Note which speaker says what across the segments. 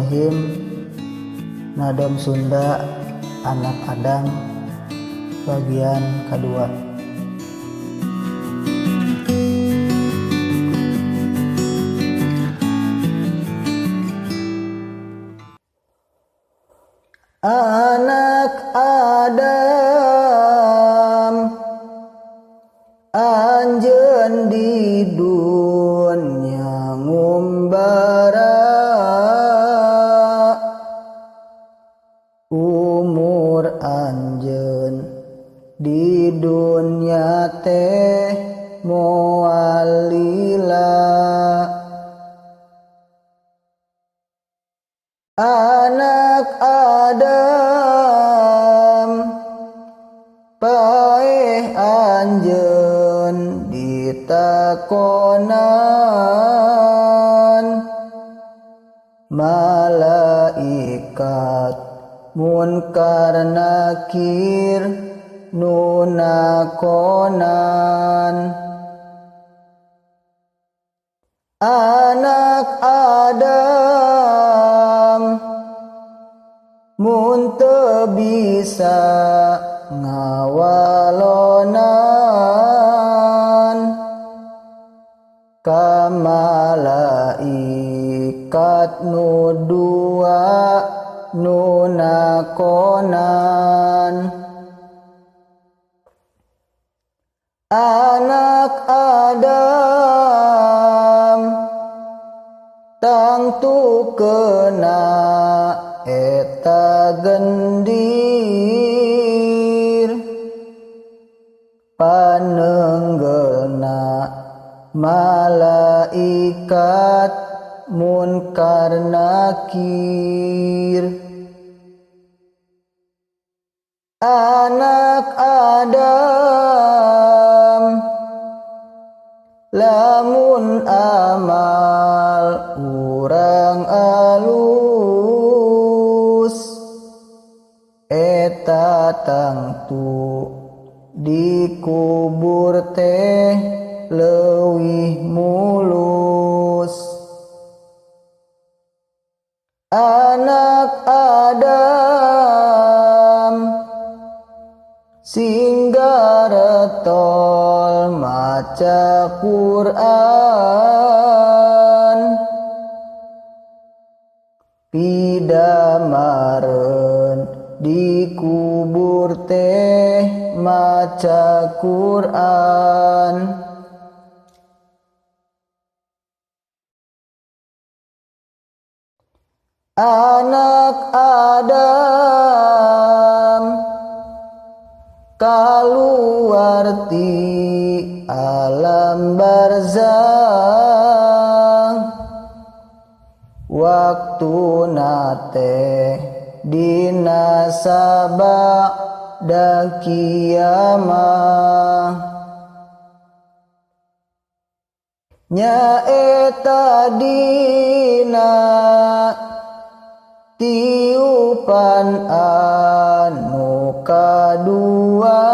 Speaker 1: Bismillahirrahmanirrahim. Nadom Sunda Anak Adam bagian kedua. Anak Adam anjeun di dunya ngumbara, umur anjeun di dunya teh moal lila. Anak Adam paeh anjeun ditakonan malaikat munkar nakir nu nakonan. Anak Adam mun teu bisa ngawalonan ka malaikat nu dua nu nakonan. Anak Adam tangtu kena eta gendir panenggelna malaikat munkar nakir. Anak Adam lamun amal urang alus eta tangtu dikubur teh leuwih mulus. Anak Adam singgaretol maca Quran pidamareun dikubur teh maca Quran. Anak Adam kaluar ti alam barzakh waktuna teh dina sabada kiamah nyaeta dina tiupan anu kadua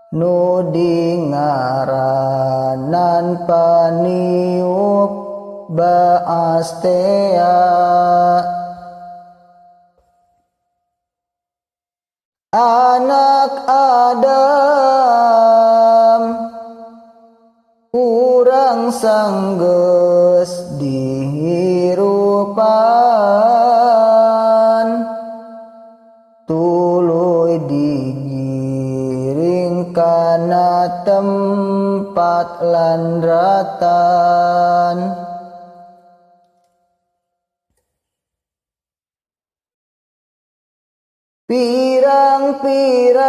Speaker 1: nu dingaranan paniup baastea. Anak Adam urang sanggeus dihirupan tuluy digiring kana tempat landratan. Pirang-pirang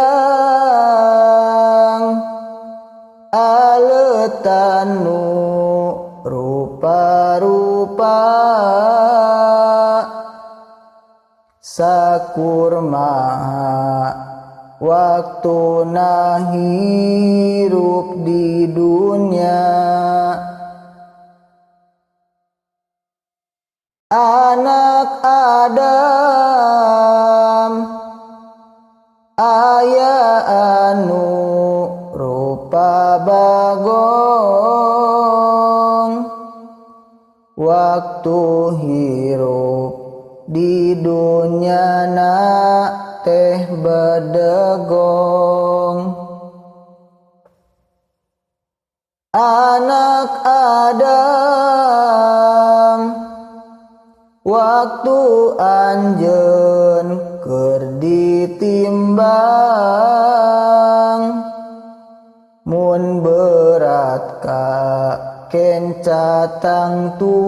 Speaker 1: aleutan nu rupa-rupa sakurmaha waktuna hirup di dunya. Anak Adam aya anu rupa bagong waktu hirup di dunyana teh bedegong. Anak Adam waktu anjeun keur ditimbang, mun berat kenca tangtu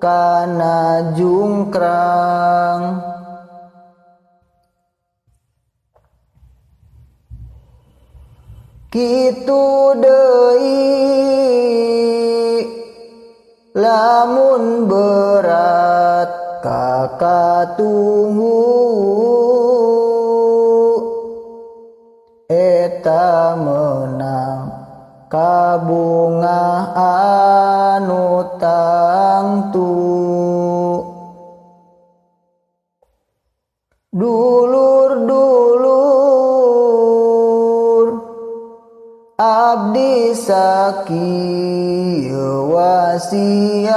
Speaker 1: kana jungkrang. Kitu deui lamun berat kakatuhu, eta meunang kabungah anu tangtu. Dulur-dulur abdi sakieu wasiat,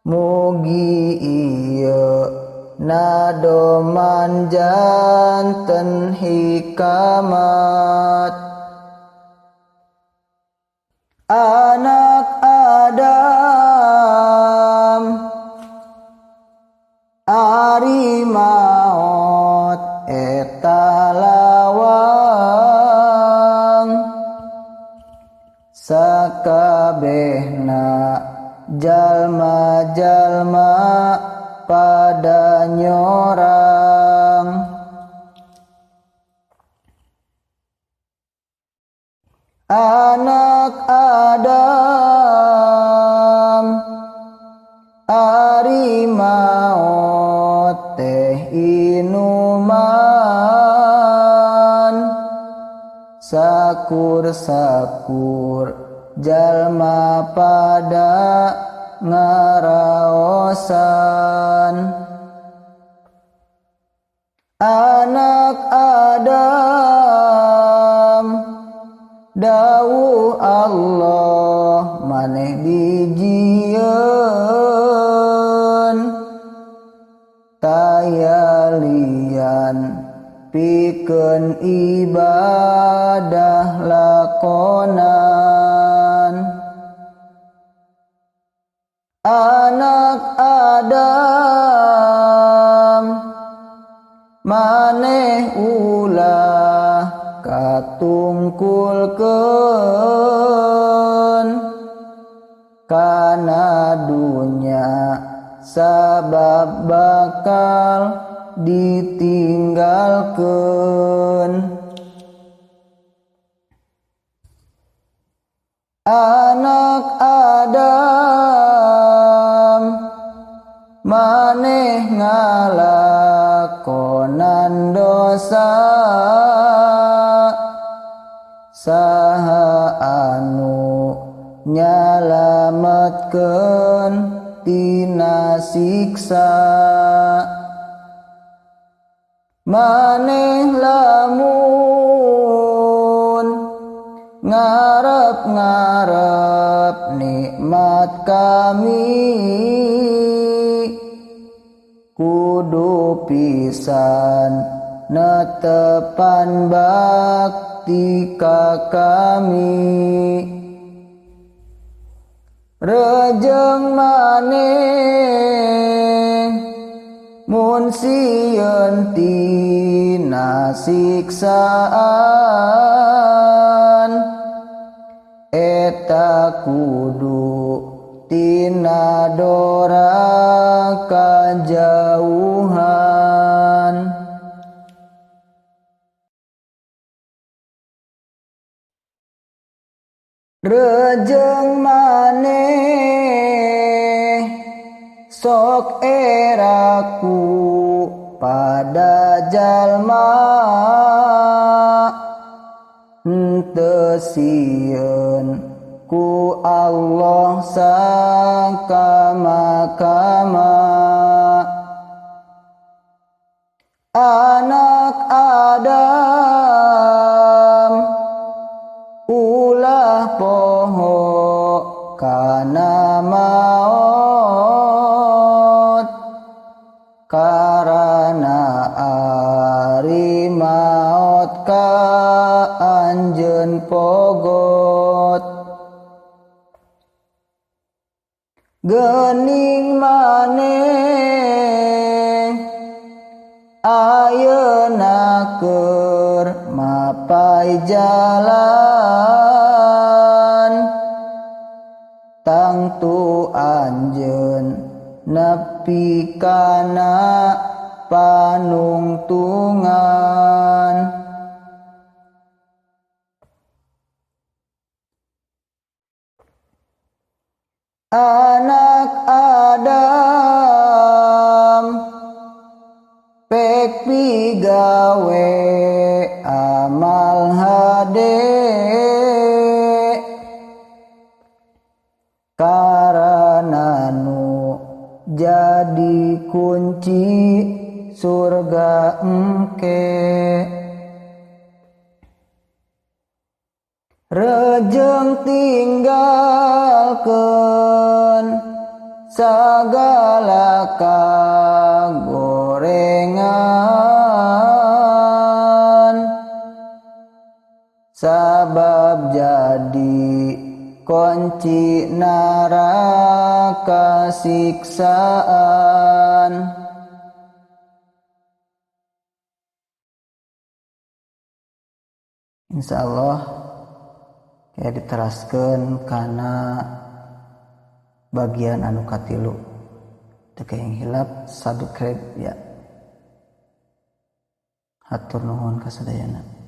Speaker 1: mugi ieu nadoman janten hikamat. Anak Adam ari maot eta lawang, sakabehna jalma-jalma pada nyorang. Anak Adam ari maot teh inuman, sakur-sakur jalma pada ngaraosan. Anak Adam dawuh Allah maneh dijieun, tayalian pikeun ibadah lakonan. Anak Adam maneh ulah katungkulkeun kana dunya, sabab bakal ditinggalkeun. Anak Adam maneh ngalakonan dosa, saha anu nyalametkeun tina siksa. Maneh lamun ngarep-ngarep nikmat kami, kudu pisan netepan bakti ka kami. Rejeng maneh mun sieun tina siksaan, eta kudu tina dora kajauhan. Rejeng maneh sok eraku pada jalma, henteu sieun ku Allah sakama-kama. Anak Adam ulah poho Geuning maneh ayeuna keur mapai jalan tangtu anjeun nepi kana panungtungan. Anak Adam pek pigawe amal hade karana nu jadi kunci surga engke. Rejeng tinggalkeun sagala kagorengan sabab jadi kunci neraka siksaan. Insyaallah ya diteraskeun kana bagian anu katilu teu yang hilap subscribe ya. Hatur nuhun kasadayana.